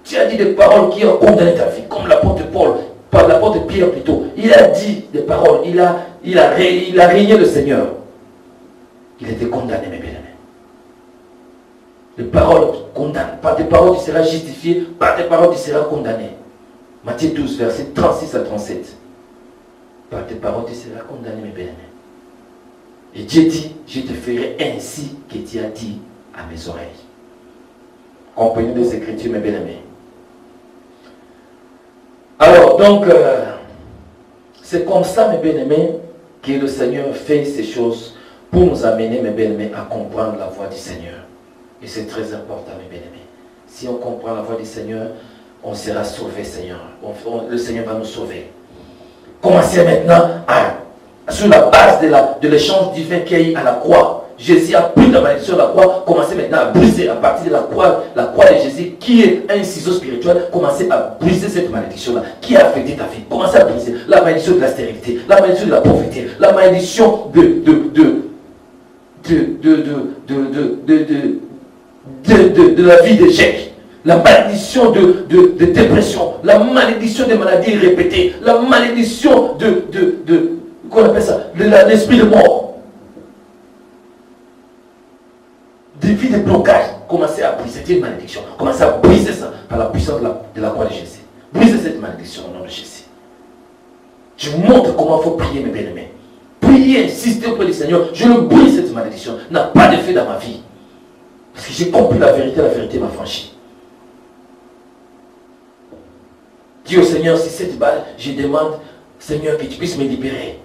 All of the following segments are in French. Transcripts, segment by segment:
Tu as dit des paroles qui ont condamné ta vie, comme l'apôtre Paul, pas l'apôtre Pierre plutôt. Il a dit des paroles, il a régné le Seigneur. Il était condamné, mes bien-aimés. Les paroles condamnent. Par tes paroles, tu seras justifié, par tes paroles, tu seras condamné. Matthieu 12, versets 36 à 37. Par tes paroles, tu seras condamné, mes bien-aimés. Et Dieu dit, je te ferai ainsi que tu as dit à mes oreilles. Comprenez les Écritures, mes bien-aimés. Alors, donc, c'est comme ça, mes bien-aimés, que le Seigneur fait ces choses pour nous amener, mes bien-aimés, à comprendre la voix du Seigneur. Et c'est très important, mes bien-aimés. Si on comprend la voix du Seigneur, on sera sauvé, Seigneur. Le Seigneur va nous sauver. Commencez maintenant sur la base de l'échange divin qu'il y a eu à la croix. Jésus a pris la malédiction de la croix, commencez maintenant à briser à partir de la croix de Jésus, qui est un ciseau spirituel, commencez à briser cette malédiction-là, qui a affecté ta vie. Commencez à briser la malédiction de la stérilité, la malédiction de la pauvreté, la malédiction de la vie d'échec, la malédiction de dépression, la malédiction des maladies répétées, la malédiction qu'on appelle ça, l'esprit de mort. Des vies de blocage, commencez à briser cette malédiction. Commencez à briser ça par la puissance de la croix de Jésus. Brisez cette malédiction au nom de Jésus. Je vous montre comment il faut prier, mes bien-aimés. Priez, insistez auprès du Seigneur. Je le brise, cette malédiction. N'a pas d'effet dans ma vie. Parce que j'ai compris la vérité m'a franchi. Dis au Seigneur, si cette balle, je demande, Seigneur, que tu puisses me libérer.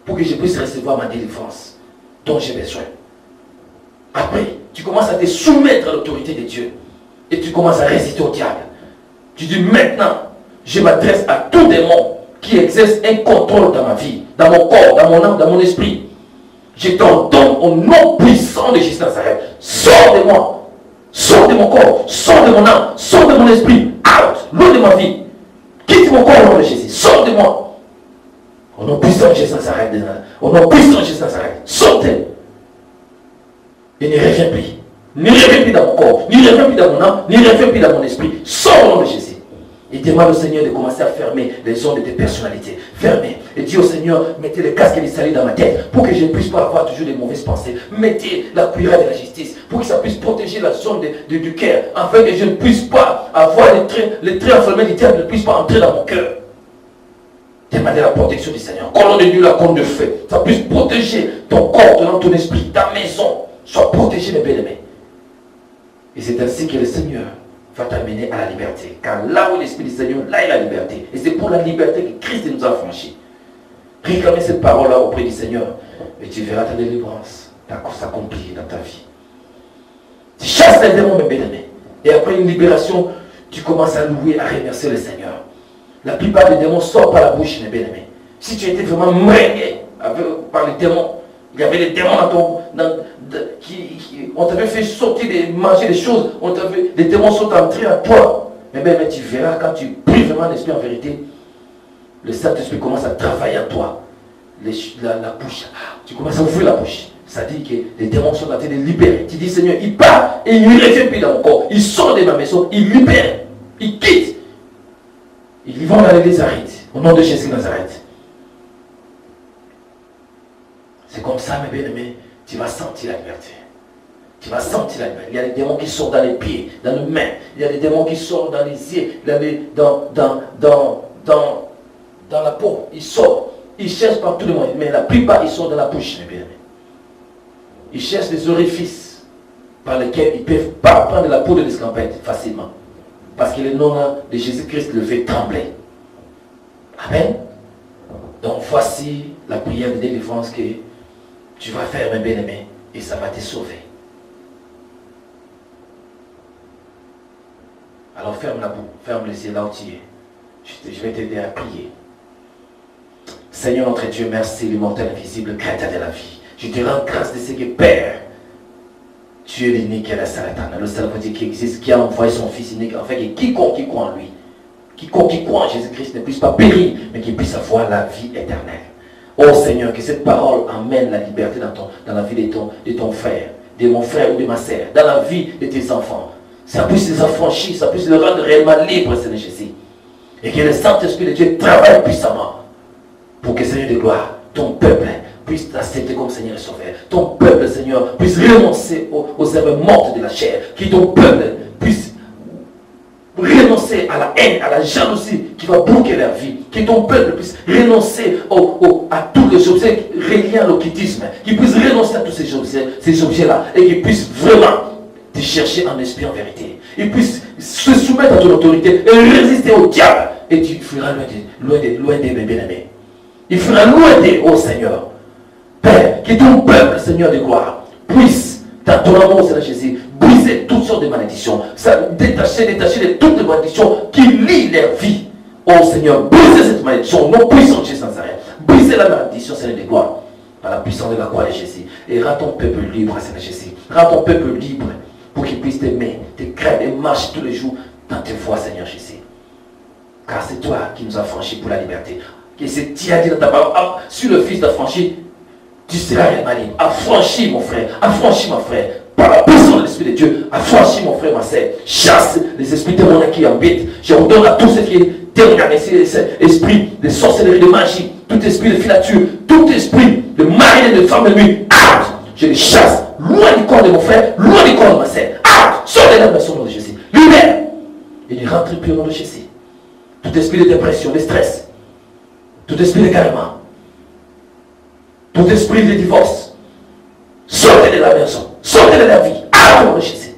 Pour que je puisse recevoir ma délivrance dont j'ai besoin. Après, tu commences à te soumettre à l'autorité de Dieu. Et tu commences à résister au diable. Tu dis maintenant, je m'adresse à tout démon qui exerce un contrôle dans ma vie, dans mon corps, dans mon âme, dans mon esprit. Je t'ordonne au nom puissant de Jésus Nazareth. Sors de moi. Sors de mon corps. Sors de mon âme. Sors de mon esprit. Out. Loin de ma vie. Quitte mon corps au nom de Jésus. Sors de moi. Au nom puissant de Jésus Nazareth. Au nom puissant de Jésus Nazareth. Sortez. Et ne reviens plus. Ne reviens plus dans mon corps. Ne reviens plus dans mon âme. Ne reviens plus dans mon esprit. Sors au nom de Jésus. Et demande au Seigneur de commencer à fermer les ondes de tes personnalités. Fermez. Et dis au Seigneur, mettez le casque des salis dans ma tête pour que je ne puisse pas avoir toujours des mauvaises pensées. Mettez la cuirasse de la justice pour que ça puisse protéger la zone du cœur, afin que je ne puisse pas avoir les traits enflammés du diable ne puissent pas entrer dans mon cœur. Demandez la protection du Seigneur. Colonne de Dieu, la colonne de feu. Ça puisse protéger ton corps, ton esprit, ta maison. Sois protégé, mes bien-aimés. Et c'est ainsi que le Seigneur va t'amener à la liberté. Car là où l'Esprit du Seigneur, là est la liberté. Et c'est pour la liberté que Christ nous a franchis. Réclamez cette parole-là auprès du Seigneur. Et tu verras ta délivrance s'accomplir dans ta vie. Tu chasses les démons, mes bien-aimés. Et après une libération, tu commences à louer, à remercier le Seigneur. La plupart des démons sortent par la bouche, mes bien-aimés. Si tu étais vraiment mrégué par les démons, il y avait des démons on t'avait fait sortir, manger des choses, les démons sont entrés à toi. Mais tu verras quand tu pries vraiment l'Esprit en vérité, le Saint-Esprit commence à travailler en toi. La bouche, tu commences à ouvrir la bouche. Ça dit que les démons sont en train de libérer. Tu dis Seigneur, il part et il ne revient plus dans mon corps. Il sort de ma maison, il libère, il quitte. Ils vont dans l'église Nazareth, au nom de Jésus Nazareth. C'est comme ça, mes bien-aimés, tu vas sentir la liberté. Tu vas sentir la liberté. Il y a des démons qui sortent dans les pieds, dans les mains. Il y a des démons qui sortent dans les yeux, dans la peau. Ils sortent. Ils cherchent par tout le monde. Mais la plupart, ils sortent dans la bouche, mes bien-aimés. Ils cherchent des orifices par lesquels ils ne peuvent pas prendre la peau de l'escampette facilement. Parce que le nom de Jésus-Christ le fait trembler. Amen. Donc voici la prière de délivrance que tu vas faire, mes bien-aimés, et ça va te sauver. Alors ferme la bouche, ferme les yeux là où tu es. Je vais t'aider à prier. Seigneur notre Dieu, merci, l'immortel invisible, créateur de la vie. Je te rends grâce de ce que Père, tu es l'unique et la Satan, le seul Dieu qui existe, qui a envoyé son Fils unique, afin que quiconque qui croit en lui, quiconque qui croit en Jésus-Christ ne puisse pas périr, mais qu'il puisse avoir la vie éternelle. Oh Seigneur, que cette parole amène la liberté dans la vie de ton frère, de mon frère ou de ma sœur, dans la vie de tes enfants. Ça puisse les affranchir, ça puisse les rendre réellement libres, Seigneur Jésus. Et que le Saint-Esprit de Dieu travaille puissamment pour que, Seigneur de gloire, ton peuple puisse t'accepter comme Seigneur et Sauveur. Ton peuple, Seigneur, puisse renoncer aux œuvres mortes de la chair. Que ton peuple puisse renoncer à la haine, à la jalousie qui va bloquer leur vie. Que ton peuple puisse renoncer à tous les objets reliés à l'occultisme. Qu'il puisse renoncer à tous ces objets-là. Et qu'il puisse vraiment te chercher en esprit, en vérité. Il puisse se soumettre à ton autorité et résister au diable. Et tu feras loin des bien-aimés. Il fera loin des ô Seigneur. Père, que ton peuple, Seigneur de gloire, puisse, dans ton amour, Seigneur Jésus, briser toutes sortes de malédictions. Détacher de toutes les malédictions qui lient leur vie. Oh Seigneur, brisez cette malédiction, non puissant de Jésus Nazareth. Brisez la malédiction, Seigneur de gloire, par la puissance de la croix de Jésus. Et rends ton peuple libre, Seigneur Jésus. Rends ton peuple libre pour qu'il puisse t'aimer, te craindre et marcher tous les jours dans tes voies, Seigneur Jésus. Car c'est toi qui nous as franchis pour la liberté. Et c'est tu as dit dans ta parole, sur le Fils d'affranchi, tu seras réellement libre. Affranchis mon frère, affranchis mon frère. Par la puissance de l'Esprit de Dieu, affranchis mon frère, ma sœur. Chasse les esprits démoniaques qui habitent. Je ordonne à tout ce qui est démoniaque, esprit de sorcellerie, de magie, tout esprit de filature, tout esprit de mari et de femme de nuit. Je les chasse loin du corps de mon frère, loin du corps de ma sœur. Sors de la maison au nom de Jésus. Libère. Et ne rentre plus au nom de Jésus. Tout esprit de dépression, de stress, tout esprit d'égarement, tout esprit de divorce, sortez de la maison, sortez de la vie, au nom de Jésus.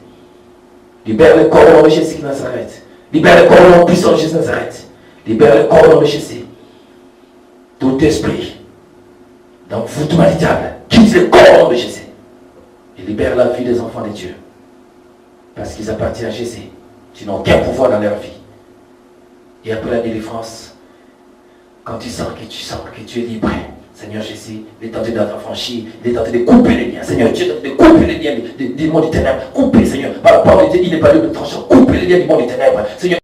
Libère le corps au nom de Jésus qui Nazareth. Libère le corps au nom puissant de Jésus Nazareth. Libère le corps au nom de Jésus. Tout esprit d'envoûtement du diable, quitte le corps au nom de Jésus. Et libère la vie des enfants de Dieu. Parce qu'ils appartiennent à Jésus. Ils n'ont aucun pouvoir dans leur vie. Et après la délivrance, quand tu sens que tu es libre, Seigneur Jésus, il est tenté d'être affranchi, il est tenté de couper les liens. Seigneur, Dieu est tenté de couper les liens du monde des ténèbres. Couper, Seigneur, par la parole de Dieu, il n'est pas libre de trancher. Couper les liens du monde des ténèbres. Seigneur,